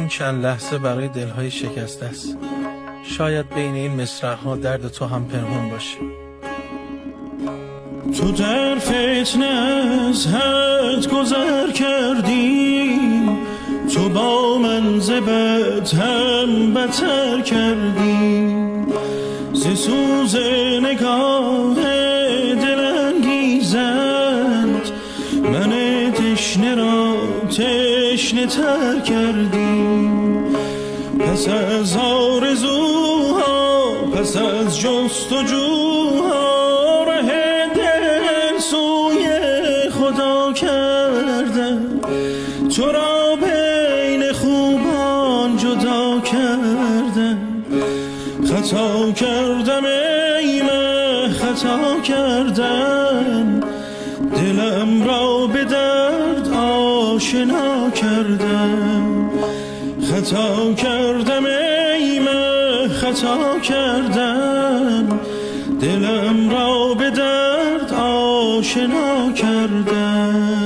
این چند لحظه برای دلهای شکسته است. شاید بین این مصرع‌ها درد تو هم پنهان باشه. تو در فتنه از حد گذر کردی، تو با من ز بد هم بتر کردی. ز سوز نگاه دلانگیزت من تشنه را تشنه تر کردی. پس از آرزوها، پس از جستجوها، ره دل سوی خدا کردم. تو را بین خوبان جدا کردم. خطا کردم ای من، خطا کردم. دلم را به درد آشنا کردم. خطا کردم ای من، خطا کردم. دلم را به درد آشنا کردم.